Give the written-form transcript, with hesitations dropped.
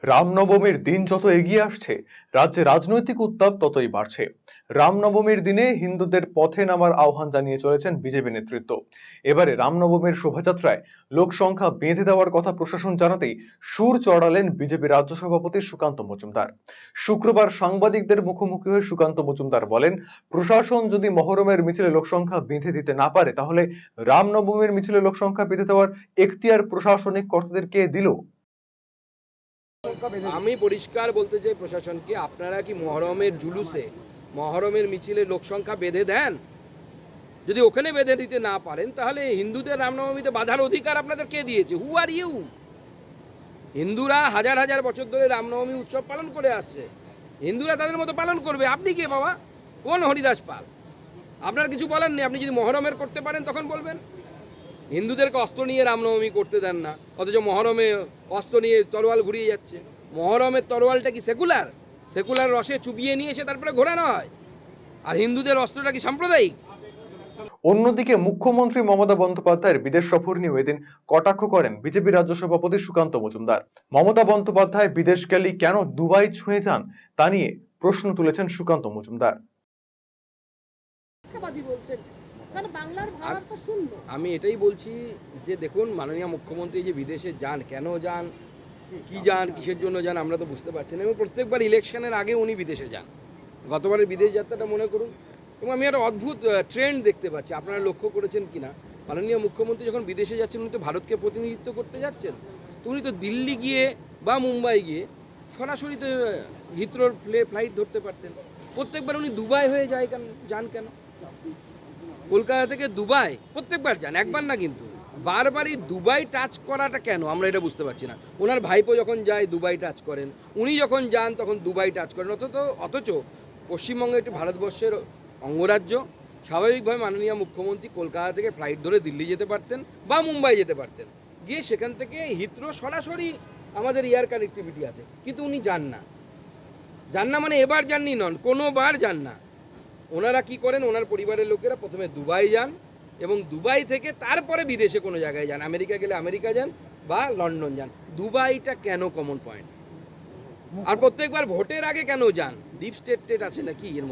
রামনবমীর দিন যত এগিয়ে আসছে, রাজ্যে রাজনৈতিক উত্তাপ ততই বাড়ছে। রামনবমীর দিনে হিন্দুদের পথে নামার আহ্বান জানিয়ে চলেছেন বিজেপি নেতৃত্ব। এবারে রামনবমীর শোভাযাত্রায় লোক সংখ্যা বেঁধে দেওয়ার কথা প্রশাসন জানাতেই সুর চড়ালেন বিজেপি রাজ্য সভাপতি সুকান্ত মজুমদার। শুক্রবার সাংবাদিকদের মুখোমুখি হয়ে সুকান্ত মজুমদার বলেন, প্রশাসন যদি মহরমের মিছিলে লোকসংখ্যা বেঁধে দিতে না পারে, তাহলে রামনবমীর মিছিলে লোকসংখ্যা বেঁধে দেওয়ার এখতিয়ার প্রশাসনিক কর্তাদের কে দিল? আমি পরিষ্কার বলতে চাই প্রশাসনকে, আপনারা কি মহরমের জুলুসে, মহরমের মিছিলে লোকসংখ্যা বেঁধে দেন? যদি ওখানে বেঁধে দিতে না পারেন, তাহলে হিন্দুদের রামনবমীতে বাধার অধিকার আপনাদের কে দিয়েছে? হু আর ইউ? হিন্দুরা হাজার হাজার বছর ধরে রামনবমী উৎসব পালন করে আসছে, হিন্দুরা তাদের মতো পালন করবে। আপনি কে বাবা? কোন হরিদাস পাল? আপনার কিছু বলার নেই। আপনি যদি মহরমের করতে পারেন তখন বলবেন। হিন্দুদেরকে অস্ত্র নিয়ে রামনবমী করতে দেন না, অথচ মহরমে অস্ত্র নিয়ে তরোয়াল ঘুরিয়ে যাচ্ছে। মহরমের তরোয়ালটা কি সেকুলার? সেকুলার রসে চুবিয়ে নিয়ে এসে তারপরে ঘোরানো হয়। আর হিন্দুদের অস্ত্রটা কি সাম্প্রদায়িক? অন্যদিকে মুখ্যমন্ত্রী মমতা বন্দ্যোপাধ্যায়ের বিদেশ সফর নিয়ে এদিন কটাক্ষ করেন বিজেপি রাজ্য সভাপতি সুকান্ত মজুমদার। মমতা বন্দ্যোপাধ্যায় বিদেশ গেলে কেন দুবাই ছুঁয়ে যান, তা নিয়ে প্রশ্ন তুলেছেন সুকান্ত মজুমদার। আমি এটাই বলছি যে দেখুন, মাননীয় মুখ্যমন্ত্রী যে বিদেশে যান, কেন যান, কি যান, কিসের জন্য যান, আমরা তো বুঝতে পারছি না। এবং প্রত্যেকবার ইলেকশনের আগে উনি বিদেশে যান। গতবারের বিদেশ যাত্রাটা মনে করুন। এবং আমি একটা অদ্ভুত ট্রেন্ড দেখতে পাচ্ছি, আপনারা লক্ষ্য করেছেন কিনা, মাননীয় মুখ্যমন্ত্রী যখন বিদেশে যাচ্ছেন, উনি তো ভারতকে প্রতিনিধিত্ব করতে যাচ্ছেন। তো উনি তো দিল্লি গিয়ে বা মুম্বাই গিয়ে সরাসরি তো হিথ্রোর ফ্লাইট ধরতে পারতেন। প্রত্যেকবার উনি দুবাই হয়ে যান কেন? কলকাতা থেকে দুবাই প্রত্যেকবার যান, একবার না কিন্তু বারবারই দুবাই টাচ করাটা কেন, আমরা এটা বুঝতে পারছি না। ওনার ভাইপো যখন যায় দুবাই টাচ করেন, উনি যখন যান তখন দুবাই টাচ করেন। অথচ পশ্চিমবঙ্গ একটি ভারতবর্ষের অঙ্গরাজ্য। স্বাভাবিকভাবে মাননীয় মুখ্যমন্ত্রী কলকাতা থেকে ফ্লাইট ধরে দিল্লি যেতে পারতেন বা মুম্বাই যেতে পারতেন, গিয়ে সেখান থেকে হিথ্রো সরাসরি আমাদের এয়ার কানেক্টিভিটি আছে, কিন্তু উনি যান না মানে এবার যাননি নন, কোনোবার যান না। ওনারা কি করেন, ওনার পরিবারের লোকেরা প্রথমে দুবাই যান এবং দুবাই থেকে তারপরে বিদেশে কোনো জায়গায় যান। আমেরিকা গেলে আমেরিকা যান বা লন্ডন যান। দুবাইটা কেন কমন পয়েন্ট? আর প্রত্যেকবার ভোটের আগে কেন যান? ডিপ স্টেট আছে নাকি এর মধ্যে?